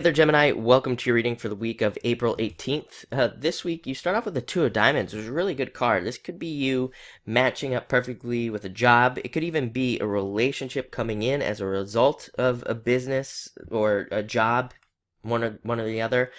Hey there, Gemini. Welcome to your reading for the week of April 18th. This week, you start off with the Two of Diamonds, which is a really good card. This could be you matching up perfectly with a job. It could even be a relationship coming in as a result of a business or a job, one or the other.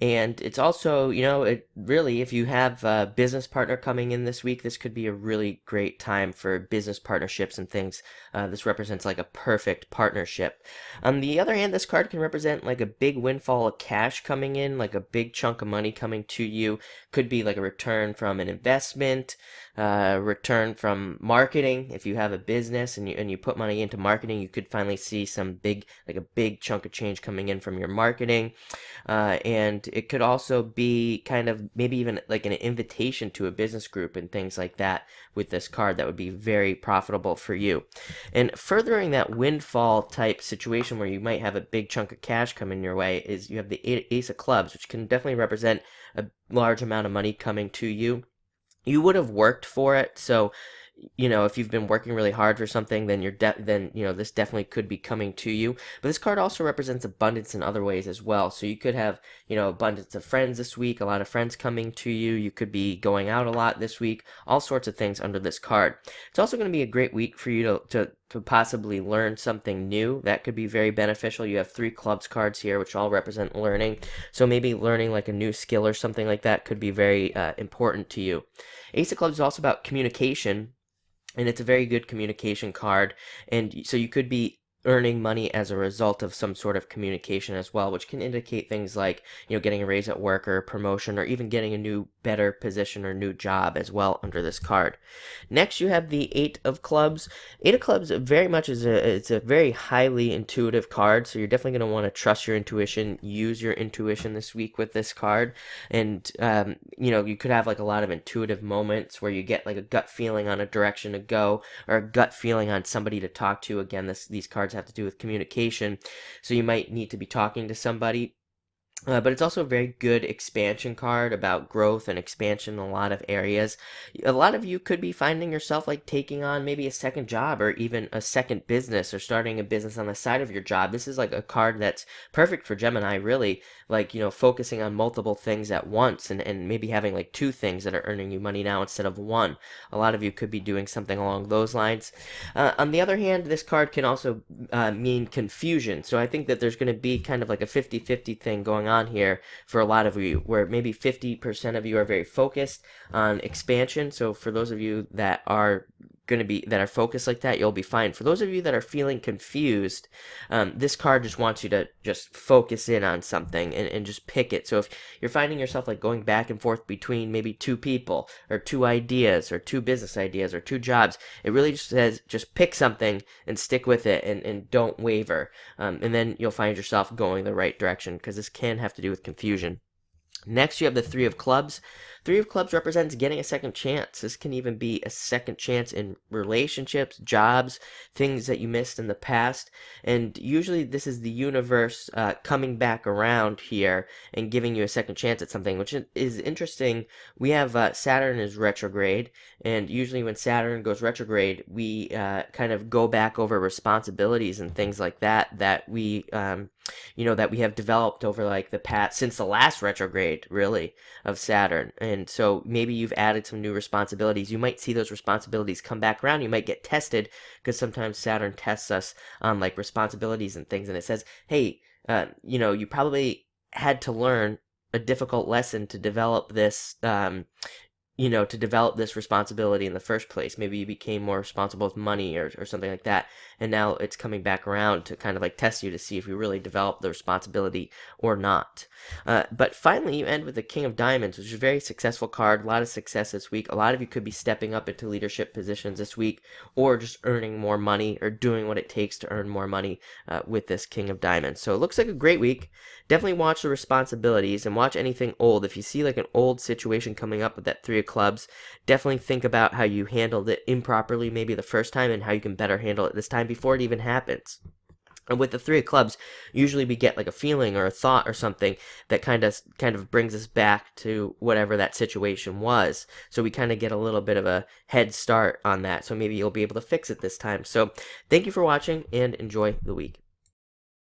And it's also, it really, if you have a business partner coming in this week, this could be a really great time for business partnerships and things. This represents like a perfect partnership. On the other hand, this card can represent like a big windfall of cash coming in, like a big chunk of money coming to you. Could be like a return from an investment, return from marketing. If you have a business and you put money into marketing, you could finally see some big, like a big chunk of change coming in from your marketing. And it could also be kind of maybe even like an invitation to a business group and things like that with this card that would be very profitable for you. And furthering that windfall type situation where you might have a big chunk of cash coming your way is you have the Ace of Clubs, which can definitely represent a large amount of money coming to you. You would have worked for it, so if you've been working really hard for something, then this definitely could be coming to you. But this card also represents abundance in other ways as well. So you could have, abundance of friends this week, a lot of friends coming to you. You could be going out a lot this week, all sorts of things under this card. It's also going to be a great week for you to possibly learn something new. That could be very beneficial. You have 3 clubs cards here, which all represent learning. So maybe learning like a new skill or something like that could be very important to you. Ace of Clubs is also about communication, and it's a very good communication card, and so you could be earning money as a result of some sort of communication as well, which can indicate things like getting a raise at work or a promotion or even getting a new better position or new job as well under this card. Next, you have the Eight of Clubs. Eight of Clubs very much it's a very highly intuitive card, so you're definitely going to want to trust your intuition, use your intuition this week with this card. And you could have like a lot of intuitive moments where you get like a gut feeling on a direction to go or a gut feeling on somebody to talk to. Again, these cards have to do with communication, so you might need to be talking to somebody. But it's also a very good expansion card about growth and expansion in a lot of areas. A lot of you could be finding yourself like taking on maybe a second job or even a second business or starting a business on the side of your job. This is like a card that's perfect for Gemini, really, like, focusing on multiple things at once and maybe having like 2 things that are earning you money now instead of 1. A lot of you could be doing something along those lines. On the other hand, this card can also mean confusion. So I think that there's going to be kind of like a 50-50 thing going on here for a lot of you, where maybe 50% of you are very focused on expansion. So for those of you that are focused like that, you'll be fine. For those of you that are feeling confused, this card just wants you to just focus in on something and just pick it. So if you're finding yourself like going back and forth between maybe 2 people or 2 ideas or 2 business ideas or 2 jobs, it really just says just pick something and stick with it and don't waver. And then you'll find yourself going the right direction, because this can have to do with confusion. Next, you have the Three of Clubs. Three of Clubs represents getting a second chance. This can even be a second chance in relationships, jobs, things that you missed in the past. And usually this is the universe coming back around here and giving you a second chance at something, which is interesting. We have Saturn is retrograde, and usually when Saturn goes retrograde, we kind of go back over responsibilities and things like that we that we have developed over like the past, since the last retrograde really of Saturn. And so maybe you've added some new responsibilities. You might see those responsibilities come back around. You might get tested, because sometimes Saturn tests us on like responsibilities and things, and it says, hey, you probably had to learn a difficult lesson to develop this responsibility in the first place. Maybe you became more responsible with money or something like that, and now it's coming back around to kind of like test you to see if you really developed the responsibility or not. But finally, you end with the King of Diamonds, which is a very successful card. A lot of success this week. A lot of you could be stepping up into leadership positions this week, or just earning more money or doing what it takes to earn more money with this King of Diamonds. So it looks like a great week. Definitely watch the responsibilities and watch anything old. If you see like an old situation coming up with that Three of Clubs, definitely think about how you handled it improperly maybe the first time and how you can better handle it this time before it even happens. And with the Three of Clubs, usually we get like a feeling or a thought or something that kind of brings us back to whatever that situation was. So we kind of get a little bit of a head start on that. So maybe you'll be able to fix it this time. So thank you for watching and enjoy the week.